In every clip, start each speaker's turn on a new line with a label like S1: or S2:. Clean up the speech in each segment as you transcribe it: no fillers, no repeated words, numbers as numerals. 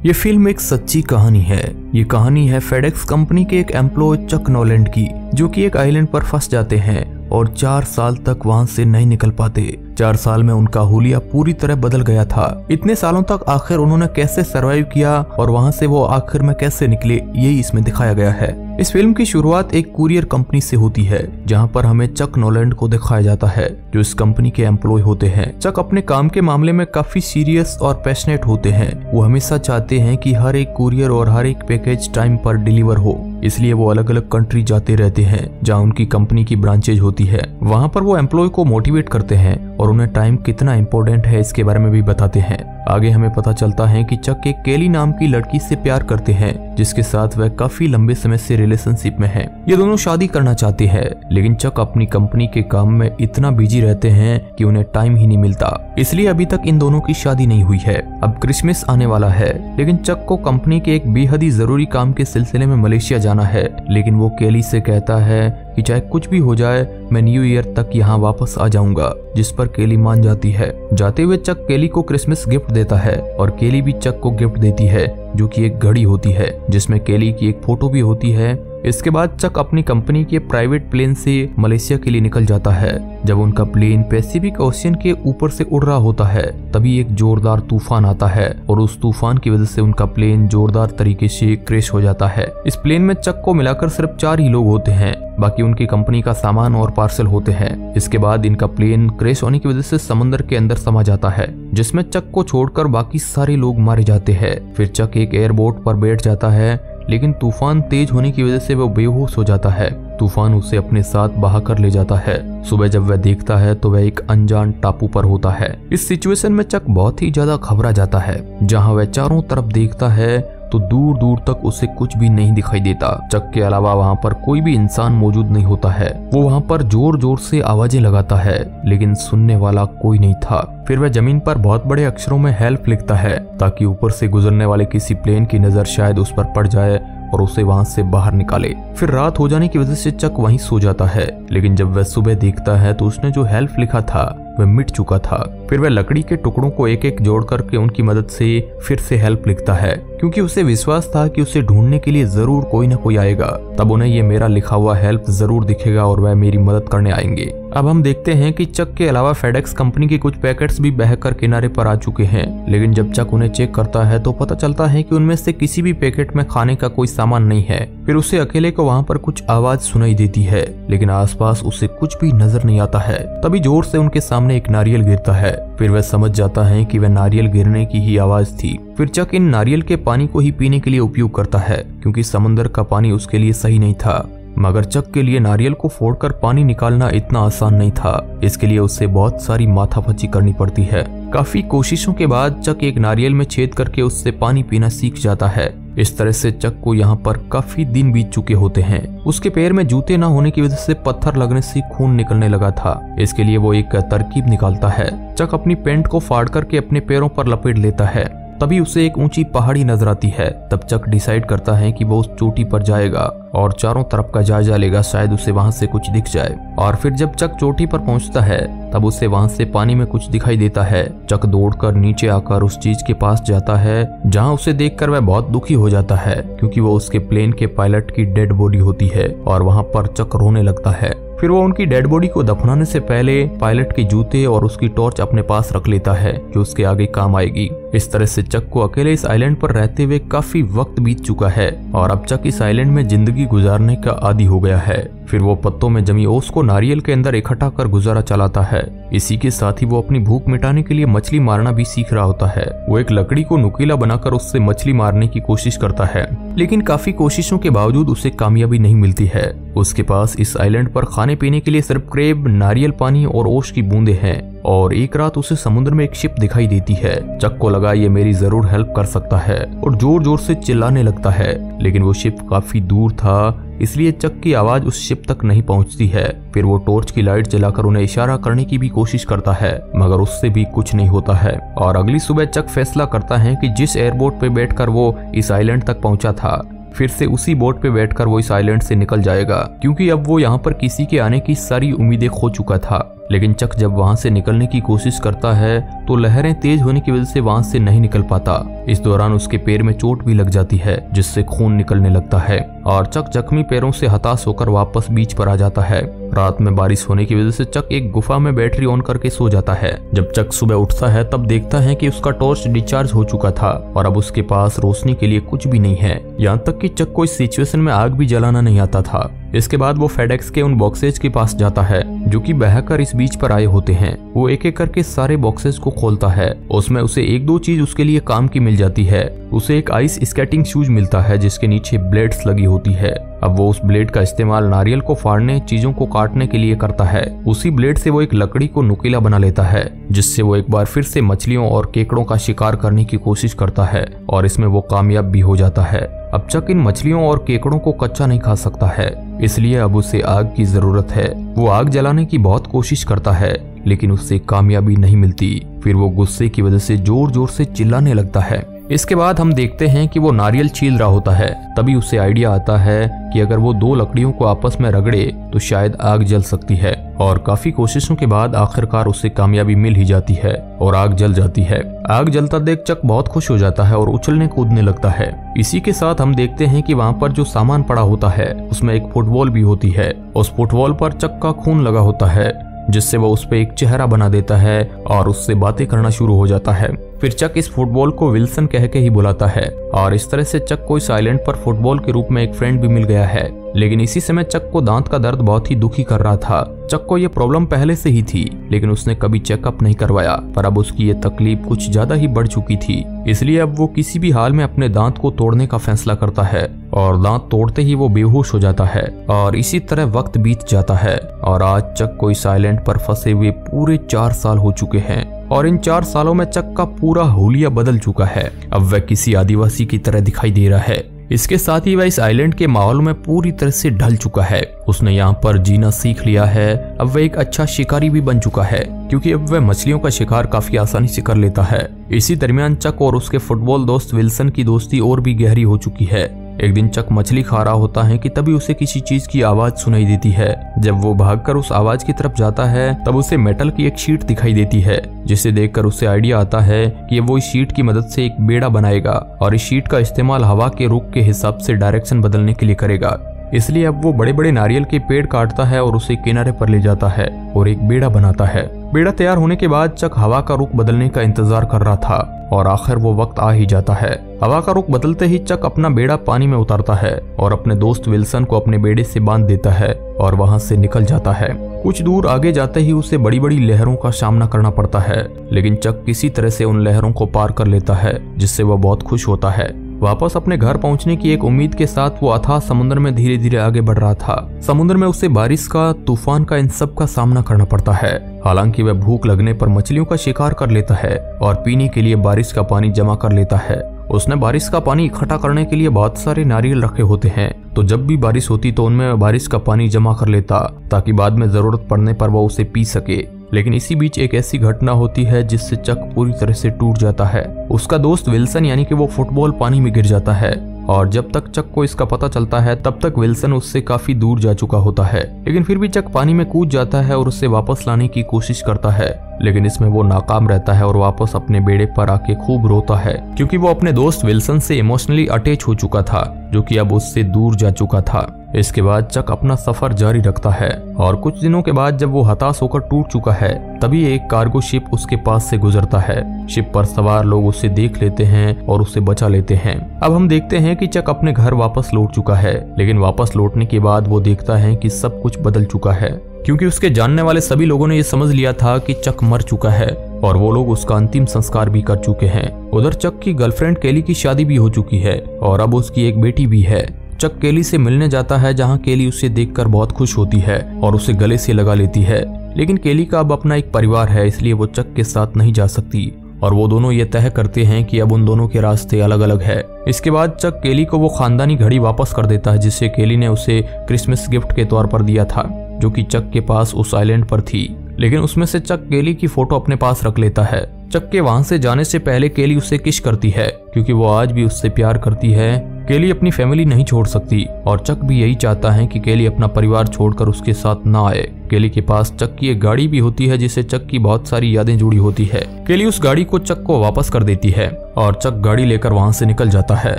S1: ये फिल्म एक सच्ची कहानी है। ये कहानी है फेडेक्स कंपनी के एक एम्प्लॉय चक नोलैंड की, जो कि एक आइलैंड पर फंस जाते हैं और 4 साल तक वहां से नहीं निकल पाते। 4 साल में उनका हुलिया पूरी तरह बदल गया था। इतने सालों तक आखिर उन्होंने कैसे सरवाइव किया और वहां से वो आखिर में कैसे निकले, यही इसमें दिखाया गया है। इस फिल्म की शुरुआत एक कुरियर कंपनी से होती है, जहां पर हमें चक नोलैंड को दिखाया जाता है, जो इस कंपनी के एम्प्लॉय होते हैं। चक अपने काम के मामले में काफी सीरियस और पैशनेट होते हैं। वो हमेशा चाहते हैं कि हर एक कुरियर और हर एक पैकेज टाइम पर डिलीवर हो, इसलिए वो अलग अलग कंट्री जाते रहते हैं जहाँ उनकी कंपनी की ब्रांचेज होती है। वहाँ पर वो एम्प्लॉय को मोटिवेट करते हैं और उन्हें टाइम कितना इम्पोर्टेंट है इसके बारे में भी बताते हैं। आगे हमें पता चलता है कि चक एक केली नाम की लड़की से प्यार करते हैं, जिसके साथ वह काफी लंबे समय से रिलेशनशिप में है। ये दोनों शादी करना चाहते हैं, लेकिन चक अपनी कंपनी के काम में इतना बिजी रहते हैं कि उन्हें टाइम ही नहीं मिलता, इसलिए अभी तक इन दोनों की शादी नहीं हुई है। अब क्रिसमस आने वाला है, लेकिन चक को कंपनी के एक बेहद ही जरूरी काम के सिलसिले में मलेशिया जाना है। लेकिन वो केली से कहता है कि चाहे कुछ भी हो जाए, मैं न्यू ईयर तक यहाँ वापस आ जाऊंगा, जिस पर केली मान जाती है। जाते हुए चक केली को क्रिसमस गिफ्ट देता है और केली भी चक को गिफ्ट देती है, जो कि एक घड़ी होती है जिसमें केली की एक फोटो भी होती है। इसके बाद चक अपनी कंपनी के प्राइवेट प्लेन से मलेशिया के लिए निकल जाता है। जब उनका प्लेन पैसिफिक ओशियन के ऊपर से उड़ रहा होता है, तभी एक जोरदार तूफान आता है और उस तूफान की वजह से उनका प्लेन जोरदार तरीके से क्रैश हो जाता है। इस प्लेन में चक को मिलाकर सिर्फ 4 ही लोग होते हैं, बाकी उनकी कंपनी का सामान और पार्सल होते हैं। इसके बाद इनका प्लेन क्रैश होने की वजह से समुद्र के अंदर समा जाता है, जिसमें चक को छोड़कर बाकी सारे लोग मारे जाते हैं। फिर चक एक एयरबोट पर बैठ जाता है, लेकिन तूफान तेज होने की वजह से वो बेहोश हो जाता है। तूफान उसे अपने साथ बहाकर ले जाता है। सुबह जब वह देखता है तो वह एक अनजान टापू पर होता है। इस सिचुएशन में चक बहुत ही ज्यादा घबरा जाता है। जहां वह चारों तरफ देखता है तो दूर दूर तक उसे कुछ भी नहीं दिखाई देता। चक के अलावा वहाँ पर कोई भी इंसान मौजूद नहीं होता है। वो वहाँ पर जोर जोर से आवाजें लगाता है, लेकिन सुनने वाला कोई नहीं था। फिर वह जमीन पर बहुत बड़े अक्षरों में हेल्प लिखता है, ताकि ऊपर से गुजरने वाले किसी प्लेन की नजर शायद उस पर पड़ जाए और उसे वहां से बाहर निकाले। फिर रात हो जाने की वजह से चक वहीं सो जाता है, लेकिन जब वह सुबह देखता है तो उसने जो हेल्प लिखा था वह मिट चुका था। फिर वह लकड़ी के टुकड़ों को एक एक जोड़ करके उनकी मदद से फिर से हेल्प लिखता है, क्योंकि उसे विश्वास था कि उसे ढूंढने के लिए जरूर कोई न कोई आएगा। तब उन्हें ये मेरा लिखा हुआ हेल्प जरूर दिखेगा और वह मेरी मदद करने आएंगे। अब हम देखते हैं कि चक के अलावा फेडेक्स कंपनी के कुछ पैकेट्स भी बहकर किनारे पर आ चुके हैं, लेकिन जब चक उन्हें चेक करता है तो पता चलता है कि उनमें से किसी भी पैकेट में खाने का कोई सामान नहीं है। फिर उसे अकेले को वहाँ पर कुछ आवाज सुनाई देती है, लेकिन आसपास उसे कुछ भी नजर नहीं आता है। तभी जोर से उनके सामने एक नारियल गिरता है। फिर वह समझ जाता है कि वह नारियल गिरने की ही आवाज थी। फिर चक इन नारियल के पानी को ही पीने के लिए उपयोग करता है, क्योंकि समंदर का पानी उसके लिए सही नहीं था। मगर चक के लिए नारियल को फोड़कर पानी निकालना इतना आसान नहीं था। इसके लिए उसे बहुत सारी माथापच्ची करनी पड़ती है। काफी कोशिशों के बाद चक एक नारियल में छेद करके उससे पानी पीना सीख जाता है। इस तरह से चक को यहाँ पर काफी दिन बीत चुके होते हैं। उसके पैर में जूते न होने की वजह से पत्थर लगने से खून निकलने लगा था। इसके लिए वो एक तरकीब निकालता है। चक अपनी पैंट को फाड़ करके अपने पैरों पर लपेट लेता है। तभी उसे एक ऊंची पहाड़ी नजर आती है। तब चक डिसाइड करता है कि वो उस चोटी पर जाएगा और चारों तरफ का जायजा लेगा, शायद उसे वहां से कुछ दिख जाए। और फिर जब चक चोटी पर पहुंचता है तब उसे वहां से पानी में कुछ दिखाई देता है। चक दौड़कर नीचे आकर उस चीज के पास जाता है, जहां उसे देखकर वह बहुत दुखी हो जाता है, क्योंकि वो उसके प्लेन के पायलट की डेड बॉडी होती है। और वहां पर चक रोने लगता है। फिर वो उनकी डेड बॉडी को दफनाने से पहले पायलट के जूते और उसकी टॉर्च अपने पास रख लेता है, जो उसके आगे काम आएगी। इस तरह से चक को अकेले इस आइलैंड पर रहते हुए काफी वक्त बीत चुका है और अब चक इस आइलैंड में जिंदगी गुजारने का आदी हो गया है। फिर वो पत्तों में जमी ओस को नारियल के अंदर इकट्ठा कर गुजारा चलाता है। इसी के साथ ही वो अपनी भूख मिटाने के लिए मछली मारना भी सीख रहा होता है। वो एक लकड़ी को नुकीला बनाकर उससे मछली मारने की कोशिश करता है, लेकिन काफी कोशिशों के बावजूद उसे कामयाबी नहीं मिलती है। उसके पास इस आइलैंड पर खाने पीने के लिए सिर्फ क्रेब, नारियल पानी और ओस की बूंदे हैं। और एक रात उसे समुद्र में एक शिप दिखाई देती है। चक को लगा ये मेरी जरूर हेल्प कर सकता है और जोर जोर से चिल्लाने लगता है, लेकिन वो शिप काफी दूर था, इसलिए चक की आवाज उस शिप तक नहीं पहुंचती है। फिर वो टॉर्च की लाइट जलाकर उन्हें इशारा करने की भी कोशिश करता है, मगर उससे भी कुछ नहीं होता है। और अगली सुबह चक फैसला करता है कि जिस एयरबोट पे बैठकर वो इस आइलैंड तक पहुंचा था, फिर से उसी बोट पे बैठकर वो इस आइलैंड से निकल जाएगा, क्योंकि अब वो यहाँ पर किसी के आने की सारी उम्मीदें खो चुका था। लेकिन चक जब वहां से निकलने की कोशिश करता है तो लहरें तेज होने की वजह से वहां से नहीं निकल पाता। इस दौरान उसके पैर में चोट भी लग जाती है जिससे खून निकलने लगता है और चक जख्मी पैरों से हताश होकर वापस बीच पर आ जाता है। रात में बारिश होने की वजह से चक एक गुफा में बैटरी ऑन करके सो जाता है। जब चक सुबह उठता है तब देखता है कि उसका टॉर्च डिस्चार्ज हो चुका था और अब उसके पास रोशनी के लिए कुछ भी नहीं है। यहाँ तक कि चक को इस सिचुएशन में आग भी जलाना नहीं आता था। इसके बाद वो फेडेक्स के उन बॉक्सेज के पास जाता है जो कि बहकर इस बीच पर आए होते हैं। वो एक एक करके सारे बॉक्सेज को खोलता है। उसमें उसे एक दो चीज उसके लिए काम की मिल जाती है। उसे एक आइस स्केटिंग शूज मिलता है जिसके नीचे ब्लेड्स लगी होती है। अब वो उस ब्लेड का इस्तेमाल नारियल को फाड़ने, चीजों को काटने के लिए करता है। उसी ब्लेड से वो एक लकड़ी को नुकीला बना लेता है जिससे वो एक बार फिर से मछलियों और केकड़ों का शिकार करने की कोशिश करता है और इसमें वो कामयाब भी हो जाता है। अब चक इन मछलियों और केकड़ों को कच्चा नहीं खा सकता है, इसलिए अब उसे आग की जरूरत है। वो आग जलाने की बहुत कोशिश करता है लेकिन उससे कामयाबी नहीं मिलती। फिर वो गुस्से की वजह से जोर जोर से चिल्लाने लगता है। इसके बाद हम देखते हैं कि वो नारियल छील रहा होता है। तभी उसे आइडिया आता है कि अगर वो दो लकड़ियों को आपस में रगड़े तो शायद आग जल सकती है और काफी कोशिशों के बाद आखिरकार उसे कामयाबी मिल ही जाती है और आग जल जाती है। आग जलता देख चक बहुत खुश हो जाता है और उछलने कूदने लगता है। इसी के साथ हम देखते हैं कि वहाँ पर जो सामान पड़ा होता है उसमें एक फुटबॉल भी होती है। उस फुटबॉल पर चक का खून लगा होता है जिससे वो उस पर एक चेहरा बना देता है और उससे बातें करना शुरू हो जाता है। फिर चक इस फुटबॉल को विल्सन कह के ही बुलाता है और इस तरह से चक को इस आइलैंड पर फुटबॉल के रूप में एक फ्रेंड भी मिल गया है। लेकिन इसी समय चक को दांत का दर्द बहुत ही दुखी कर रहा था। चक को ये प्रॉब्लम पहले से ही थी लेकिन उसने कभी चेकअप नहीं करवाया, पर अब उसकी ये तकलीफ कुछ ज्यादा ही बढ़ चुकी थी। इसलिए अब वो किसी भी हाल में अपने दांत को तोड़ने का फैसला करता है और दांत तोड़ते ही वो बेहोश हो जाता है और इसी तरह वक्त बीत जाता है और आज चक को इस आइलैंड पर फंसे हुए पूरे 4 साल हो चुके हैं और इन 4 सालों में चक का पूरा हुलिया बदल चुका है। अब वह किसी आदिवासी की तरह दिखाई दे रहा है। इसके साथ ही वह इस आइलैंड के माहौल में पूरी तरह से ढल चुका है। उसने यहाँ पर जीना सीख लिया है। अब वह एक अच्छा शिकारी भी बन चुका है क्योंकि अब वह मछलियों का शिकार काफी आसानी से कर लेता है। इसी दरमियान चक और उसके फुटबॉल दोस्त विल्सन की दोस्ती और भी गहरी हो चुकी है। एक दिन चक मछली खा रहा होता है कि तभी उसे किसी चीज की आवाज सुनाई देती है। जब वो भागकर उस आवाज की तरफ जाता है तब उसे मेटल की एक शीट दिखाई देती है जिसे देखकर उसे आइडिया आता है कि वो इस शीट की मदद से एक बेड़ा बनाएगा और इस शीट का इस्तेमाल हवा के रुख के हिसाब से डायरेक्शन बदलने के लिए करेगा। इसलिए अब वो बड़े बड़े नारियल के पेड़ काटता है और उसे किनारे पर ले जाता है और एक बेड़ा बनाता है। बेड़ा तैयार होने के बाद चक हवा का रुख बदलने का इंतजार कर रहा था और आखिर वो वक्त आ ही जाता है। हवा का रुख बदलते ही चक अपना बेड़ा पानी में उतारता है और अपने दोस्त विल्सन को अपने बेड़े से बांध देता है और वहां से निकल जाता है। कुछ दूर आगे जाते ही उसे बड़ी बड़ी लहरों का सामना करना पड़ता है लेकिन चक किसी तरह से उन लहरों को पार कर लेता है जिससे वह बहुत खुश होता है। वापस अपने घर पहुंचने की एक उम्मीद के साथ वो अथाह समुद्र में धीरे धीरे आगे बढ़ रहा था। समुद्र में उसे बारिश का, तूफान का, इन सब का सामना करना पड़ता है। हालांकि वह भूख लगने पर मछलियों का शिकार कर लेता है और पीने के लिए बारिश का पानी जमा कर लेता है। उसने बारिश का पानी इकट्ठा करने के लिए बहुत सारे नारियल रखे होते हैं तो जब भी बारिश होती तो उनमें बारिश का पानी जमा कर लेता ताकि बाद में जरूरत पड़ने पर वह उसे पी सके। लेकिन इसी बीच एक ऐसी घटना होती है जिससे चक पूरी तरह से टूट जाता है। उसका दोस्त विल्सन यानी कि वो फुटबॉल पानी में गिर जाता है और जब तक चक को इसका पता चलता है तब तक विल्सन उससे काफी दूर जा चुका होता है। लेकिन फिर भी चक पानी में कूद जाता है और उससे वापस लाने की कोशिश करता है लेकिन इसमें वो नाकाम रहता है और वापस अपने बेड़े पर आके खूब रोता है क्योंकि वो अपने दोस्त विल्सन से इमोशनली अटैच हो चुका था जो कि अब उससे दूर जा चुका था। इसके बाद चक अपना सफर जारी रखता है और कुछ दिनों के बाद जब वो हताश होकर टूट चुका है तभी एक कार्गो शिप उसके पास से गुजरता है। शिप पर सवार लोग उसे देख लेते हैं और उसे बचा लेते हैं। अब हम देखते हैं कि चक अपने घर वापस लौट चुका है लेकिन वापस लौटने के बाद वो देखता है कि सब कुछ बदल चुका है क्योंकि उसके जानने वाले सभी लोगों ने ये समझ लिया था कि चक मर चुका है और वो लोग उसका अंतिम संस्कार भी कर चुके हैं। उधर चक की गर्लफ्रेंड केली की शादी भी हो चुकी है और अब उसकी एक बेटी भी है। चक केली से मिलने जाता है जहां केली उसे देखकर बहुत खुश होती है और उसे गले से लगा लेती है। लेकिन केली का अब अपना एक परिवार है इसलिए वो चक के साथ नहीं जा सकती और वो दोनों ये तय करते हैं कि अब उन दोनों के रास्ते अलग अलग है। इसके बाद चक केली को वो खानदानी घड़ी वापस कर देता है जिसे केली ने उसे क्रिसमस गिफ्ट के तौर पर दिया था जो कि चक के पास उस आइलैंड पर थी। लेकिन उसमें से चक केली की फोटो अपने पास रख लेता है। चक के वहां से जाने से पहले केली उसे किस करती है क्योंकि वो आज भी उससे प्यार करती है केली अपनी फैमिली नहीं छोड़ सकती और चक भी यही चाहता है कि केली अपना परिवार छोड़कर उसके साथ ना आए। केली के पास चक की एक गाड़ी भी होती है जिससे चक की बहुत सारी यादें जुड़ी होती है। केली उस गाड़ी को चक को वापस कर देती है और चक गाड़ी लेकर वहां से निकल जाता है।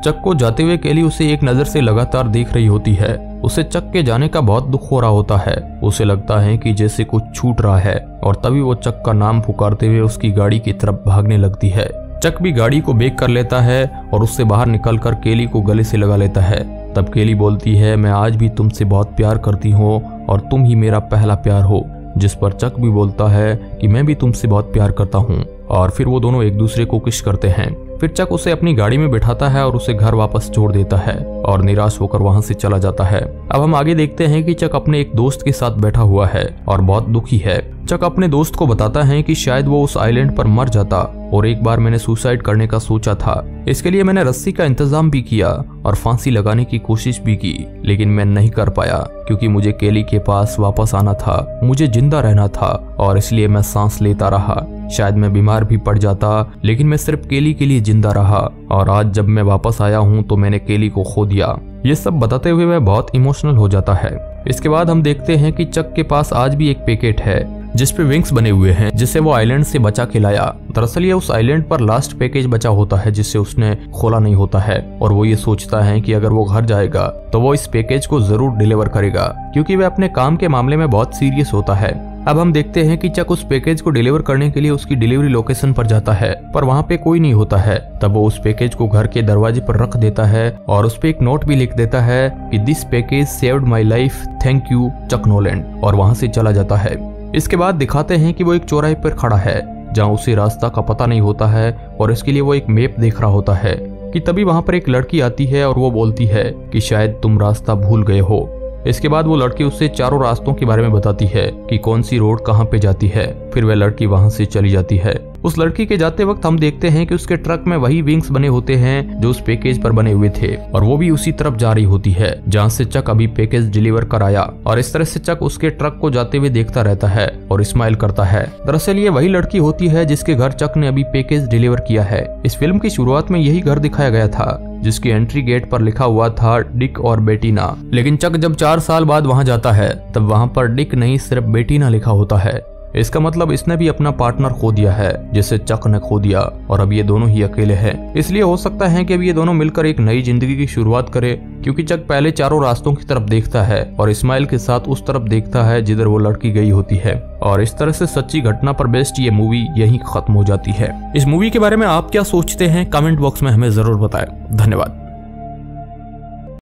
S1: चक को जाते हुए केली उसे एक नजर से लगातार देख रही होती है। उसे चक के जाने का बहुत दुख हो रहा होता है। उसे लगता है कि जैसे कुछ छूट रहा है और तभी वो चक का नाम पुकारते हुए उसकी गाड़ी की तरफ भागने लगती है। चक भी गाड़ी को ब्रेक कर लेता है और उससे बाहर निकलकर केली को गले से लगा लेता है। तब केली बोलती है, मैं आज भी तुमसे बहुत प्यार करती हूँ और तुम ही मेरा पहला प्यार हो। जिस पर चक भी बोलता है कि मैं भी तुमसे बहुत प्यार करता हूँ। और फिर वो दोनों एक दूसरे को किस करते हैं। फिर चक उसे अपनी गाड़ी में बिठाता है और उसे घर वापस छोड़ देता है और निराश होकर वहां से चला जाता है। अब हम आगे देखते हैं कि चक अपने एक दोस्त के साथ बैठा हुआ है और बहुत दुखी है। चक अपने दोस्त को बताता है कि शायद वो उस आइलैंड पर मर जाता और एक बार मैंने सुसाइड करने का सोचा था। इसके लिए मैंने रस्सी का इंतजाम भी किया और फांसी लगाने की कोशिश भी की, लेकिन मैं नहीं कर पाया क्योंकि मुझे केली के पास वापस आना था, मुझे जिंदा रहना था और इसलिए मैं सांस लेता रहा। शायद मैं बीमार भी पड़ जाता, लेकिन मैं सिर्फ केली के लिए जिंदा रहा और आज जब मैं वापस आया हूँ तो मैंने केली को खो दिया। ये सब बताते हुए वह बहुत इमोशनल हो जाता है। इसके बाद हम देखते हैं कि चक के पास आज भी एक पैकेट है जिसपे विंग्स बने हुए हैं जिसे वो आइलैंड से बचा के लाया। दरअसल ये उस आइलैंड पर लास्ट पैकेज बचा होता है जिसे उसने खोला नहीं होता है और वो ये सोचता है कि अगर वो घर जाएगा तो वो इस पैकेज को जरूर डिलीवर करेगा क्योंकि वह अपने काम के मामले में बहुत सीरियस होता है। अब हम देखते हैं कि चक उस पैकेज को डिलीवर करने के लिए उसकी डिलीवरी लोकेशन पर जाता है, पर वहाँ पे कोई नहीं होता है। तब वो उस पैकेज को घर के दरवाजे पर रख देता है और उस पे एक नोट भी लिख देता है कि this package saved my life, thank you Chuck Noland, और वहाँ से चला जाता है। इसके बाद दिखाते हैं कि वो एक चौराहे पर खड़ा है जहाँ उसे रास्ता का पता नहीं होता है और इसके लिए वो एक मैप देख रहा होता है कि तभी वहाँ पर एक लड़की आती है और वो बोलती है कि शायद तुम रास्ता भूल गए हो। इसके बाद वो लड़की उससे चारों रास्तों के बारे में बताती है कि कौन सी रोड कहाँ पे जाती है। फिर वह लड़की वहाँ से चली जाती है। उस लड़की के जाते वक्त हम देखते हैं कि उसके ट्रक में वही विंग्स बने होते हैं जो उस पैकेज पर बने हुए थे और वो भी उसी तरफ जा रही होती है जहाँ से चक अभी पैकेज डिलीवर कर आया। और इस तरह से चक उसके ट्रक को जाते हुए देखता रहता है और स्माइल करता है। दरअसल ये वही लड़की होती है जिसके घर चक ने अभी पैकेज डिलीवर किया है। इस फिल्म की शुरुआत में यही घर दिखाया गया था जिसकी एंट्री गेट पर लिखा हुआ था डिक और बेटीना, लेकिन चक जब 4 साल बाद वहां जाता है तब वहां पर डिक नहीं सिर्फ बेटीना लिखा होता है। इसका मतलब इसने भी अपना पार्टनर खो दिया है जिसे चक ने खो दिया और अब ये दोनों ही अकेले हैं। इसलिए हो सकता है कि अब ये दोनों मिलकर एक नई जिंदगी की शुरुआत करे क्योंकि चक पहले चारों रास्तों की तरफ देखता है और इस्माइल के साथ उस तरफ देखता है जिधर वो लड़की गई होती है। और इस तरह से सच्ची घटना पर बेस्ड ये मूवी यहीं खत्म हो जाती है। इस मूवी के बारे में आप क्या सोचते हैं कमेंट बॉक्स में हमें जरूर बताएं। धन्यवाद।